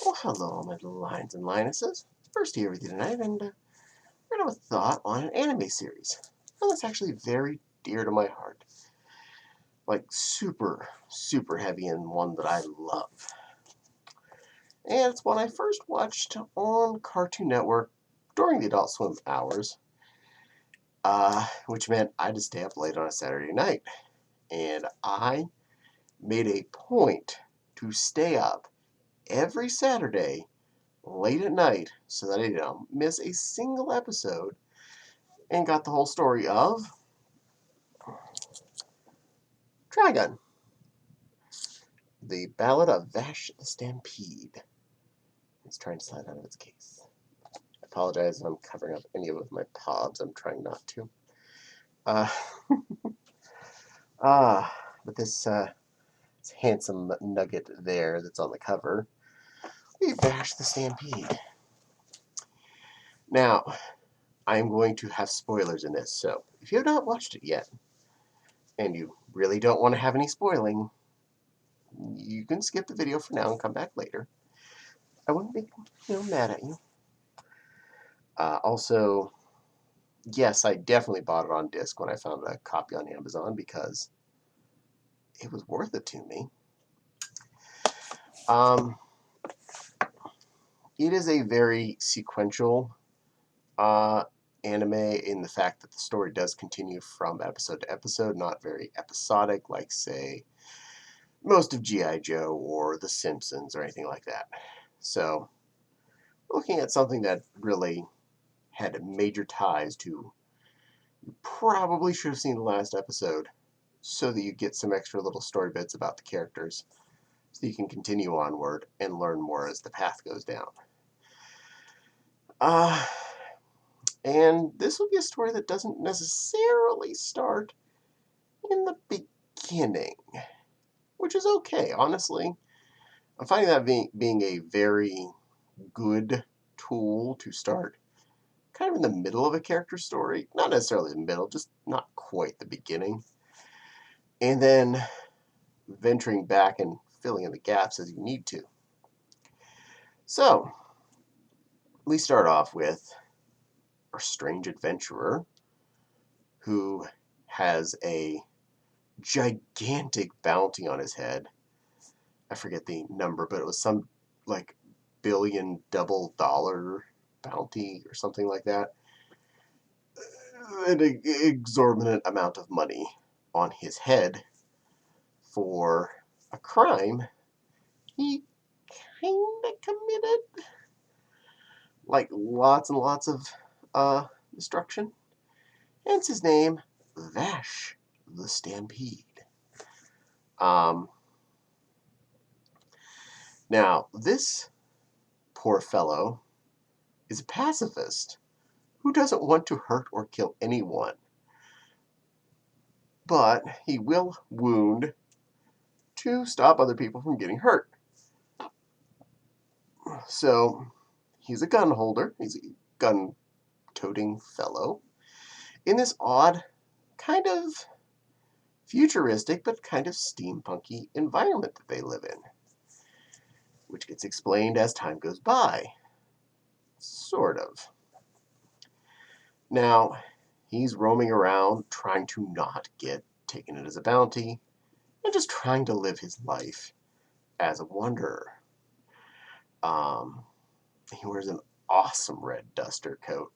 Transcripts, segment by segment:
Well, hello, my little lions and lionesses. Bursty here with you tonight, and we're going to have a thought on an anime series. One that's actually very dear to my heart. Like, super, super heavy, and one that I love. And it's one I first watched on Cartoon Network during the Adult Swim hours, which meant I had to stay up late on a Saturday night. And I made a point to stay up every Saturday late at night so that I didn't miss a single episode and got the whole story of Trigun, the Ballad of Vash the Stampede. It's trying to slide out of its case. I apologize if I'm covering up any of my paws. I'm trying not to. Uh, but this handsome nugget there that's on the cover, we Vash the Stampede. Now, I'm going to have spoilers in this, so if you have not watched it yet, and you really don't want to have any spoiling, you can skip the video for now and come back later. I wouldn't be, mad at you. Also, yes, I definitely bought it on disc when I found a copy on Amazon because it was worth it to me. It is a very sequential anime in the fact that the story does continue from episode to episode, not very episodic like, say, most of G.I. Joe or The Simpsons or anything like that. So, looking at something that really had major ties to, you probably should have seen the last episode so that you get some extra little story bits about the characters so you can continue onward and learn more as the path goes down. And this will be a story that doesn't necessarily start in the beginning, which is okay, honestly. I'm finding that being a very good tool to start kind of in the middle of a character story. Not necessarily the middle, just not quite the beginning. And then venturing back and filling in the gaps as you need to. So, we start off with our strange adventurer who has a gigantic bounty on his head. I forget the number, but it was some like billion double dollar bounty or something like that. An exorbitant amount of money on his head for a crime he kind of committed. Like lots and lots of destruction. Hence his name, Vash the Stampede. Now, this poor fellow is a pacifist who doesn't want to hurt or kill anyone. But he will wound to stop other people from getting hurt. So, he's a gun holder. He's a gun-toting fellow in this odd, kind of futuristic, but kind of steampunky environment that they live in, which gets explained as time goes by. Sort of. Now, he's roaming around trying to not get taken in as a bounty and just trying to live his life as a wanderer. He wears an awesome red duster coat.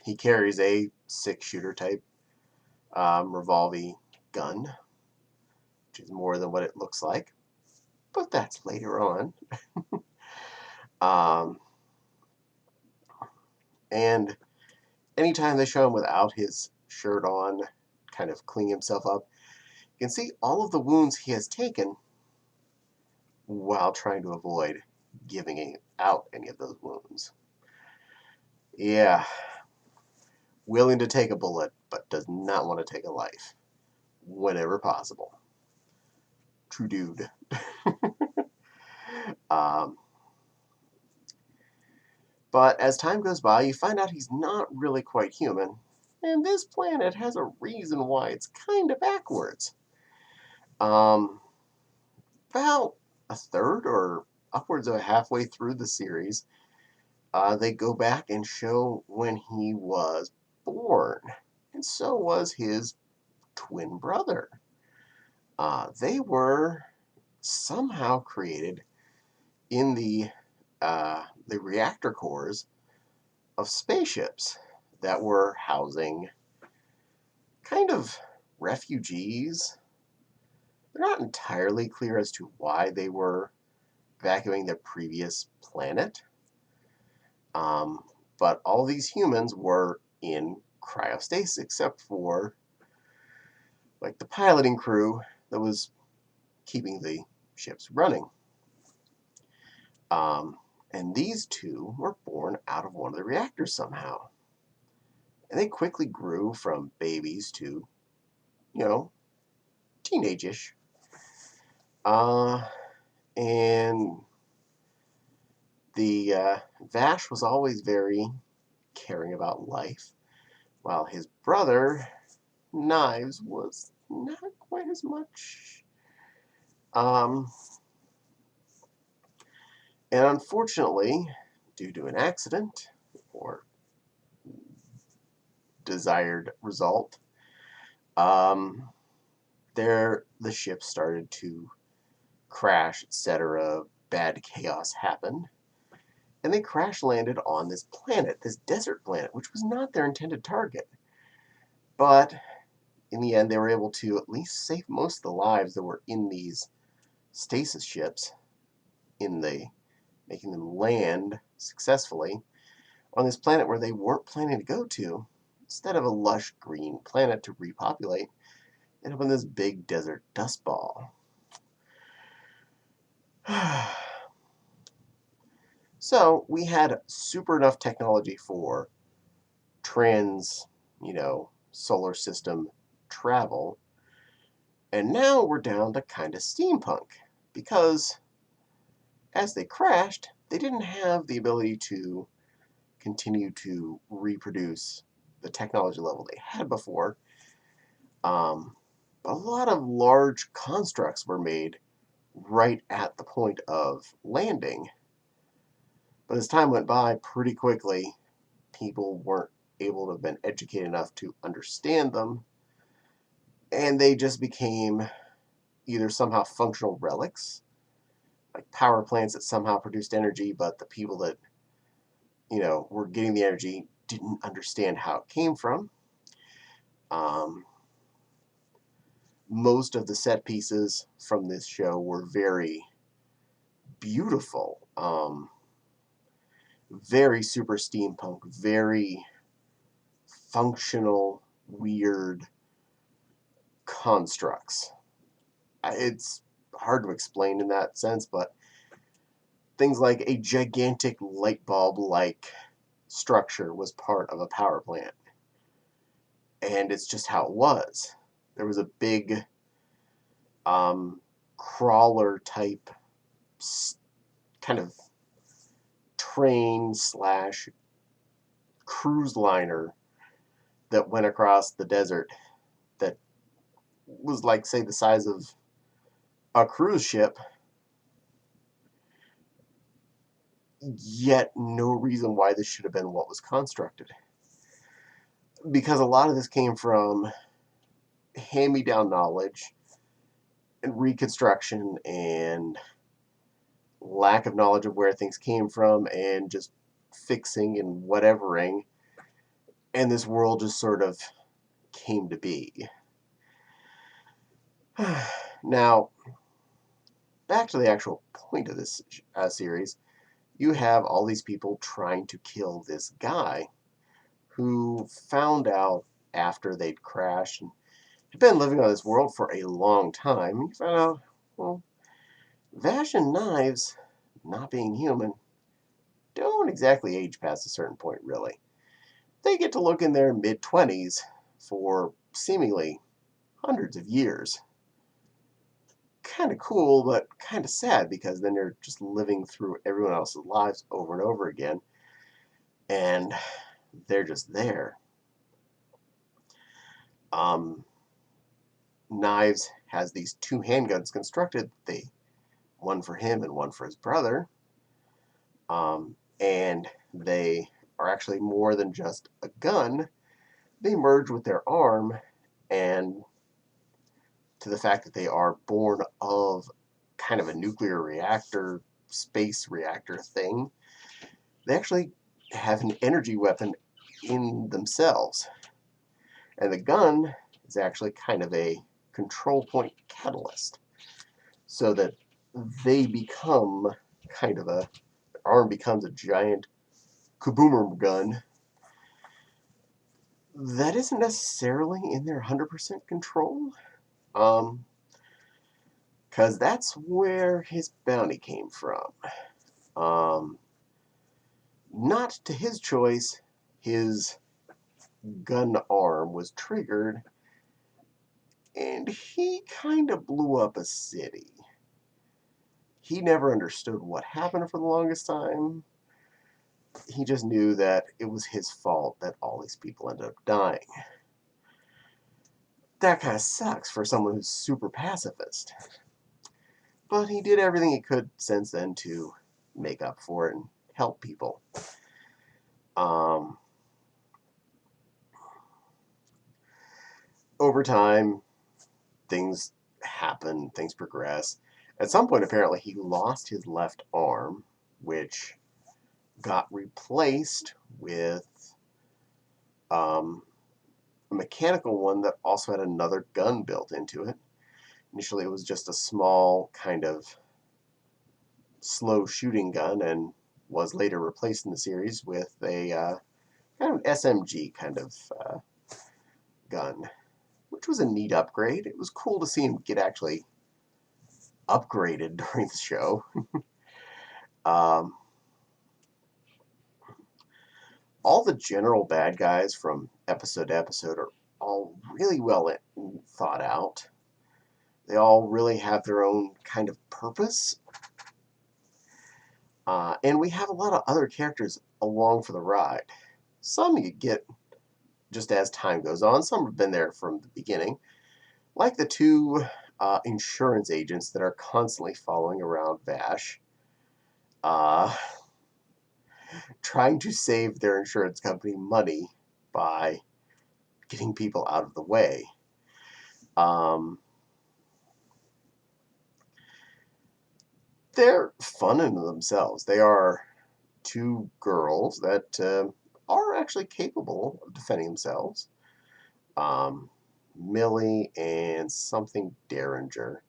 He carries a six-shooter type revolving gun, which is more than what it looks like, but that's later on. And anytime they show him without his shirt on, kind of cleaning himself up, you can see all of the wounds he has taken while trying to avoid giving out any of those wounds. Yeah, willing to take a bullet, but does not want to take a life whenever possible. True dude. But as time goes by, you find out he's not really quite human, and this planet has a reason why it's kind of backwards. About a third or upwards of halfway through the series, they go back and show when he was born, and so was his twin brother. They were somehow created in the reactor cores of spaceships that were housing kind of refugees. They're not entirely clear as to why they were vacuuming their previous planet. But all these humans were in cryostasis except for like the piloting crew that was keeping the ships running. And these two were born out of one of the reactors somehow. And they quickly grew from babies to, teenage-ish. And the Vash was always very caring about life, while his brother, Knives, was not quite as much. And unfortunately, due to an accident or desired result, the ship started to crash, etc. Bad chaos happened, and they crash landed on this planet, this desert planet, which was not their intended target. But in the end, they were able to at least save most of the lives that were in these stasis ships, making them land successfully on this planet where they weren't planning to go to. Instead of a lush green planet to repopulate, they ended up in this big desert dust ball. So we had super enough technology for solar system travel, and now we're down to kind of steampunk, because as they crashed, they didn't have the ability to continue to reproduce the technology level they had before. A lot of large constructs were made right at the point of landing. But as time went by, pretty quickly, people weren't able to have been educated enough to understand them, and they just became either somehow functional relics, like power plants that somehow produced energy, but the people that were getting the energy didn't understand how it came from. Most of the set pieces from this show were very beautiful, very super steampunk, very functional, weird constructs. It's hard to explain in that sense, but things like a gigantic light bulb-like structure was part of a power plant. And it's just how it was. There was a big crawler type kind of train slash cruise liner that went across the desert that was like, say, the size of a cruise ship, yet no reason why this should have been what was constructed. Because a lot of this came from hand-me-down knowledge and reconstruction and lack of knowledge of where things came from and just fixing and whatevering, and this world just sort of came to be. Now, back to the actual point of this series, you have all these people trying to kill this guy who found out after they'd crashed and had been living on this world for a long time. He found out, well, Vash and Knives, not being human, don't exactly age past a certain point, really. They get to look in their mid-20s for seemingly hundreds of years. Kind of cool, but kind of sad, because then they're just living through everyone else's lives over and over again, and they're just there. Knives has these two handguns constructed. They one for him and one for his brother. And they are actually more than just a gun. They merge with their arm, and to the fact that they are born of kind of a nuclear reactor, space reactor thing, they actually have an energy weapon in themselves. And the gun is actually kind of a control point catalyst, so that they become kind of a, their arm becomes a giant kaboomer gun that isn't necessarily in their 100% control. Because that's where his bounty came from. Not to his choice, his gun arm was triggered, and he kind of blew up a city. He never understood what happened for the longest time. He just knew that it was his fault that all these people ended up dying. That kind of sucks for someone who's super pacifist. But he did everything he could since then to make up for it and help people. Over time, things happen, things progress. At some point, apparently, he lost his left arm, which got replaced with a mechanical one that also had another gun built into it. Initially, it was just a small kind of slow shooting gun, and was later replaced in the series with a kind of SMG kind of gun, which was a neat upgrade. It was cool to see him get actually upgraded during the show. All the general bad guys from episode to episode are all really well thought out. They all really have their own kind of purpose. And we have a lot of other characters along for the ride. Some you get just as time goes on. Some have been there from the beginning. Like the two insurance agents that are constantly following around Vash, trying to save their insurance company money by getting people out of the way. They're fun in themselves. They are two girls that are actually capable of defending themselves. Millie and something Derringer.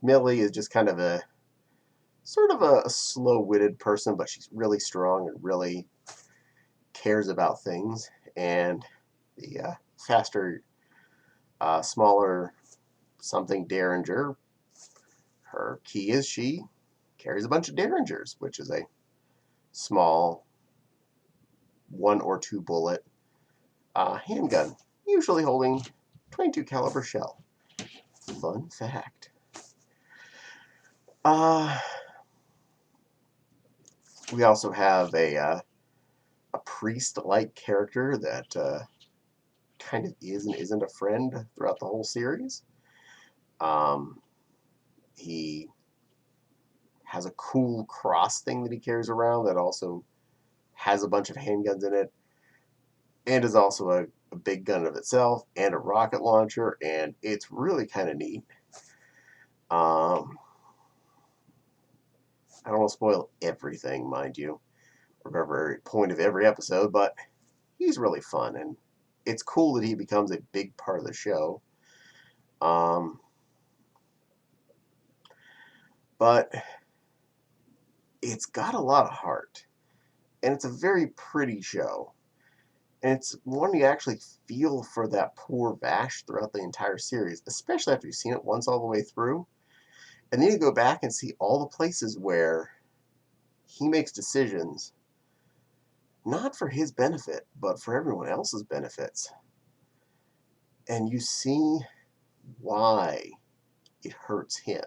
Millie is just kind of a sort of a slow-witted person, but she's really strong and really cares about things. And the faster, smaller something Derringer, her key is she carries a bunch of Derringers, which is a small 1 or 2 bullet handgun, usually holding 22 caliber shell. Fun fact. We also have a priest-like character that kind of is and isn't a friend throughout the whole series. He has a cool cross thing that he carries around that also has a bunch of handguns in it, and is also a big gun of itself, and a rocket launcher, and it's really kind of neat. I don't want to spoil everything, mind you, or every point of every episode, but he's really fun, and it's cool that he becomes a big part of the show. But it's got a lot of heart, and it's a very pretty show. And it's one you actually feel for that poor Vash throughout the entire series, especially after you've seen it once all the way through. And then you go back and see all the places where he makes decisions, not for his benefit, but for everyone else's benefits. And you see why it hurts him.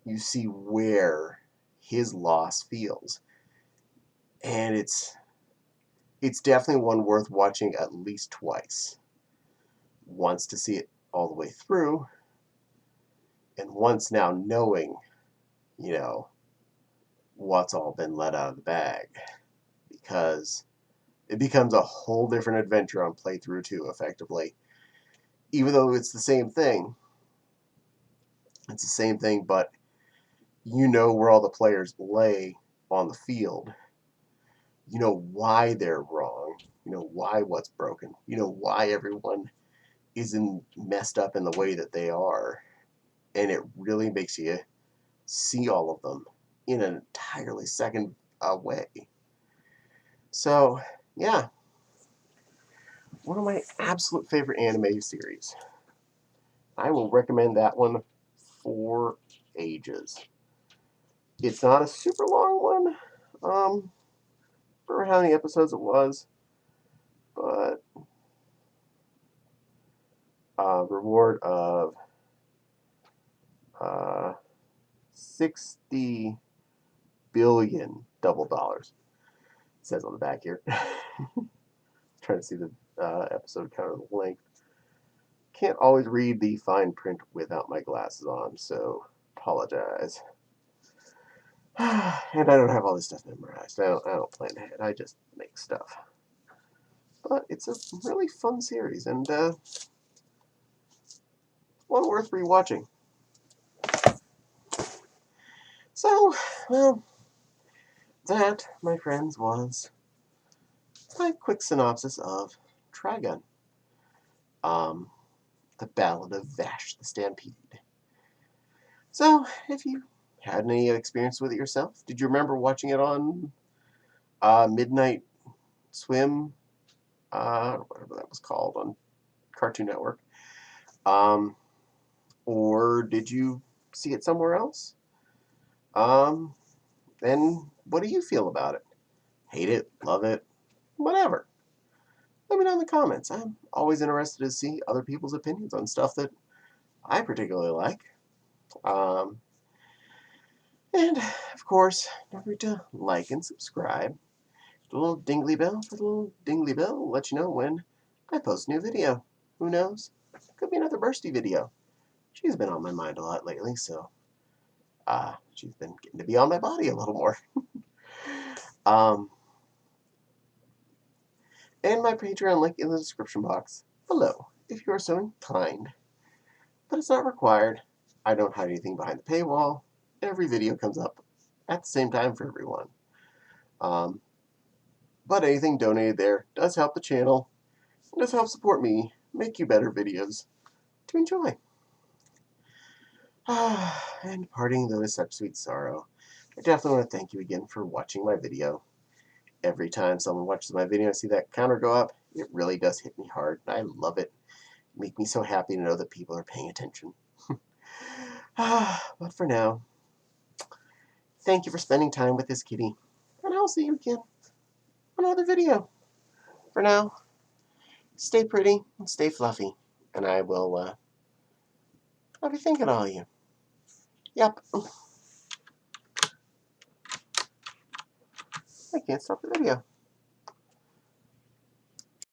You see where his loss feels. And it's definitely one worth watching at least twice. Once to see it all the way through, And once now knowing, you know, what's all been let out of the bag, because it becomes a whole different adventure on playthrough 2, effectively. Even though it's the same thing, but you know where all the players lay on the field. You know why they're wrong. You know why what's broken. You know why everyone isn't messed up in the way that they are. And it really makes you see all of them in an entirely second way. So, yeah. One of my absolute favorite anime series. I will recommend that one for ages. It's not a super long one. Remember how many episodes it was, but reward of 60 billion double dollars. It says on the back here. Trying to see the episode count of the length. Can't always read the fine print without my glasses on, so apologize. And I don't have all this stuff memorized. I don't plan ahead. I just make stuff. But it's a really fun series, and one worth rewatching. So, well, that, my friends, was my quick synopsis of Trigun. The Ballad of Vash the Stampede. So, if you had any experience with it yourself, did you remember watching it on Midnight Swim, whatever that was called, on Cartoon Network? Or did you see it somewhere else? And what do you feel about it? Hate it? Love it? Whatever. Let me know in the comments. I'm always interested to see other people's opinions on stuff that I particularly like. And, of course, don't forget to like and subscribe. The little dingly bell for the little dingly bell will let you know when I post a new video. Who knows? Could be another Bursty video. She's been on my mind a lot lately, so she's been getting to be on my body a little more. And my Patreon link in the description box below, if you are so inclined. But it's not required. I don't hide anything behind the paywall. Every video comes up at the same time for everyone. But anything donated there does help the channel, and does help support me make you better videos to enjoy. And parting though is such sweet sorrow, I definitely want to thank you again for watching my video. Every time someone watches my video and I see that counter go up, it really does hit me hard. I love it. It makes me so happy to know that people are paying attention. But for now, thank you for spending time with this kitty, and I'll see you again on another video. For now, stay pretty and stay fluffy, and I'll be thinking of all you. Yep. I can't stop the video.